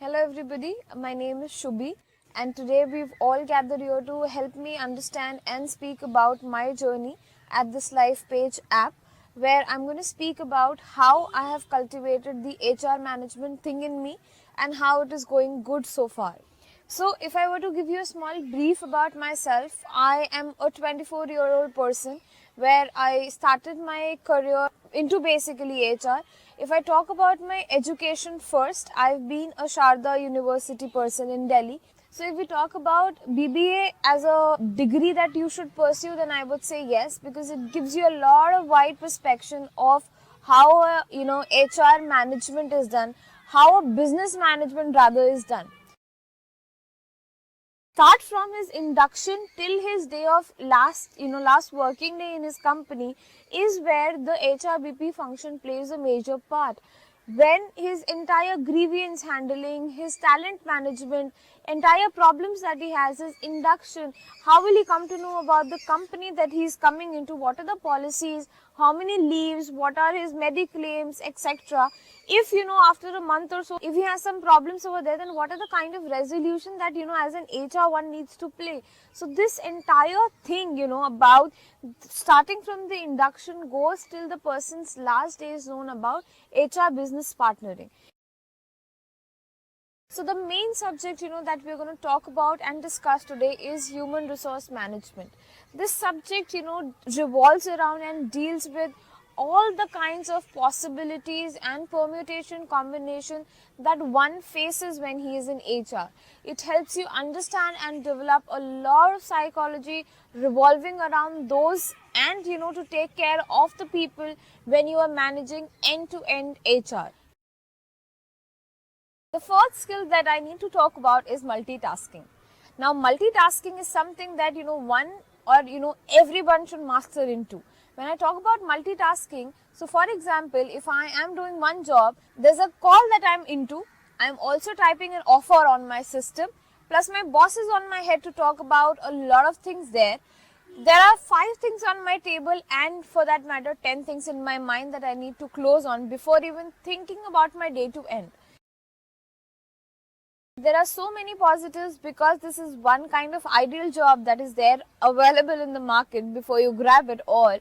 Hello everybody, my name is Shubhi and today we've all gathered here to help me understand and speak about my journey at this LifePage app, where I'm going to speak about how I have cultivated the HR management thing in me and how it is going good so far. So if I were to give you a small brief about myself, I am a 24-year-old person where I started my career into basically HR. If I talk about my education first, I've been a Sharda University person in Delhi. So if we talk about BBA as a degree that you should pursue, then I would say yes, because it gives you a lot of wide perspective of how HR management is done, how a business management rather is done. Start from his induction till his day of last working day in his company is where the HRBP function plays a major part. When his entire grievance handling, his talent management, entire problems that he has, his induction, how will he come to know about the company that he is coming into, what are the policies, how many leaves, what are his mediclaims, etc. If after a month or so, if he has some problems over there, then what are the kind of resolution that as an HR one needs to play. So this entire thing about starting from the induction goes till the person's last day is known about HR business partnering. So the main subject that we're going to talk about and discuss today is human resource management. This subject revolves around and deals with all the kinds of possibilities and permutation combination that one faces when he is in HR. It helps you understand and develop a lot of psychology revolving around those and to take care of the people when you are managing end-to-end HR. The first skill that I need to talk about is multitasking. Now, multitasking is something that one or everyone should master into. When I talk about multitasking, so for example, if I am doing one job, there's a call that I'm into, I'm also typing an offer on my system, plus my boss is on my head to talk about a lot of things there. There are 5 things on my table and for that matter 10 things in my mind that I need to close on before even thinking about my day to end. There are so many positives because this is one kind of ideal job that is there available in the market before you grab it all.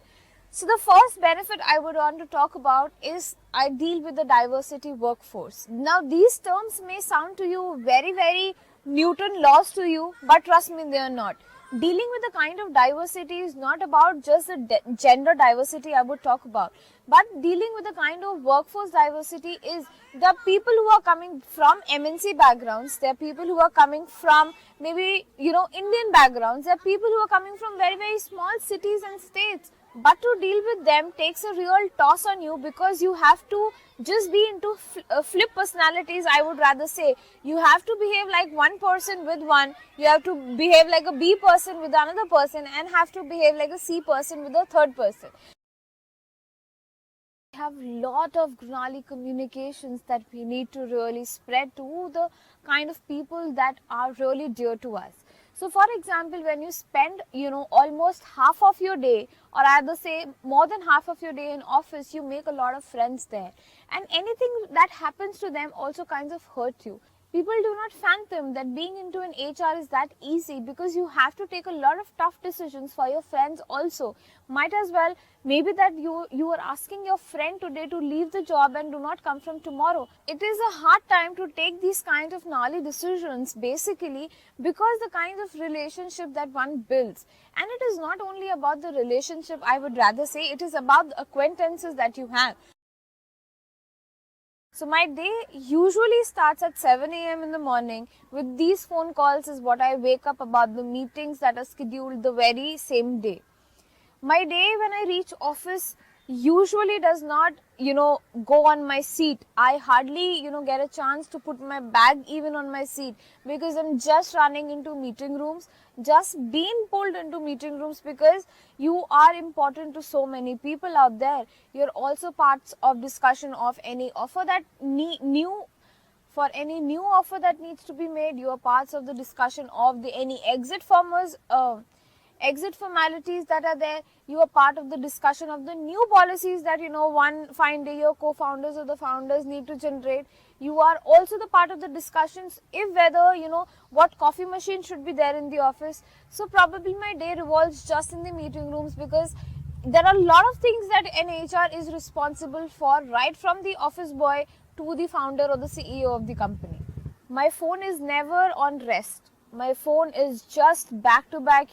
So the first benefit I would want to talk about is I deal with the diversity workforce. Now these terms may sound to you very Newton laws to you, but trust me, they are not. Dealing with the kind of diversity is not about just the gender diversity I would talk about, but dealing with the kind of workforce diversity is the people who are coming from MNC backgrounds, there are people who are coming from maybe Indian backgrounds, there are people who are coming from very small cities and states. But to deal with them takes a real toss on you because you have to just be into flip personalities, I would rather say. You have to behave like one person with one, you have to behave like a B person with another person and have to behave like a C person with a third person. We have lot of gnarly communications that we need to really spread to the kind of people that are really dear to us. So for example, when you spend almost half of your day, or rather say more than half of your day in office, you make a lot of friends there, and anything that happens to them also kinds of hurt you. People do not fathom that being into an HR is that easy because you have to take a lot of tough decisions for your friends also. Might as well, maybe that you are asking your friend today to leave the job and do not come from tomorrow. It is a hard time to take these kinds of gnarly decisions basically because the kinds of relationship that one builds. And it is not only about the relationship, I would rather say it is about the acquaintances that you have. So my day usually starts at 7 a.m. in the morning. With these phone calls is what I wake up about the meetings that are scheduled the very same day. My day when I reach office usually does not, go on my seat. I hardly, get a chance to put my bag even on my seat because I'm just running into meeting rooms, just being pulled into meeting rooms because you are important to so many people out there. You're also parts of discussion of any offer that for any new offer that needs to be made. You are parts of the discussion of any exit exit formalities that are there. You are part of the discussion of the new policies that, one fine day your co-founders or the founders need to generate. You are also the part of the discussions if whether, what coffee machine should be there in the office. So probably my day revolves just in the meeting rooms, because there are a lot of things that an HR is responsible for, right from the office boy to the founder or the CEO of the company. My phone is never on rest. My phone is just back to back,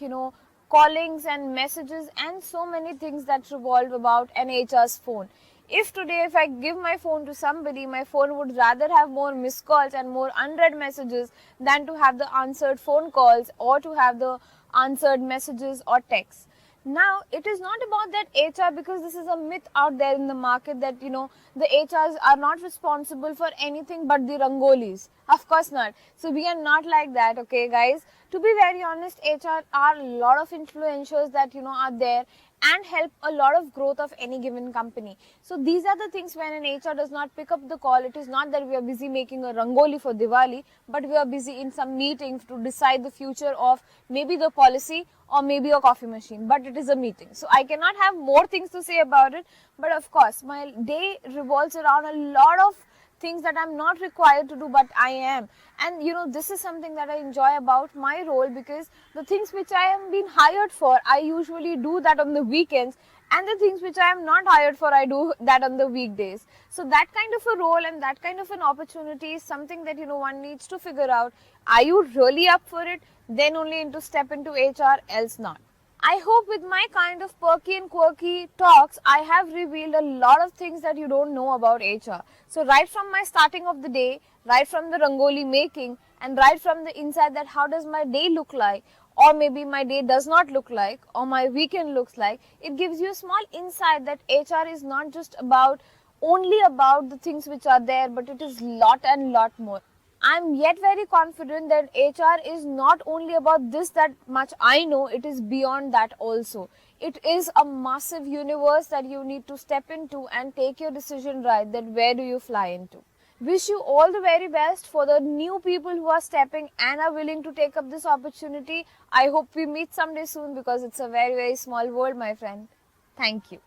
callings and messages and so many things that revolve about an HR's phone. If today, if I give my phone to somebody, my phone would rather have more missed calls and more unread messages than to have the answered phone calls or to have the answered messages or texts. Now, it is not about that HR, because this is a myth out there in the market that, the HRs are not responsible for anything but the rangolis. Of course not. So, we are not like that, okay, guys. To be very honest, HR are a lot of influencers that, are there and help a lot of growth of any given company. So these are the things when an HR does not pick up the call. It is not that we are busy making a rangoli for Diwali, but we are busy in some meeting to decide the future of maybe the policy or maybe a coffee machine, but it is a meeting. So I cannot have more things to say about it, but of course my day revolves around a lot of things that I'm not required to do, but I am. And this is something that I enjoy about my role, because the things which I am being hired for, I usually do that on the weekends, and the things which I am not hired for, I do that on the weekdays. So that kind of a role and that kind of an opportunity is something that one needs to figure out. Are you really up for it? Then only into step into HR, else not. I hope with my kind of perky and quirky talks, I have revealed a lot of things that you don't know about HR. So right from my starting of the day, right from the rangoli making, and right from the inside that how does my day look like, or maybe my day does not look like, or my weekend looks like, it gives you a small insight that HR is not just only about the things which are there, but it is lot and lot more. I'm yet very confident that HR is not only about this that much I know, it is beyond that also. It is a massive universe that you need to step into and take your decision right, that where do you fly into. Wish you all the very best for the new people who are stepping and are willing to take up this opportunity. I hope we meet someday soon, because it's a very, very small world, my friend. Thank you.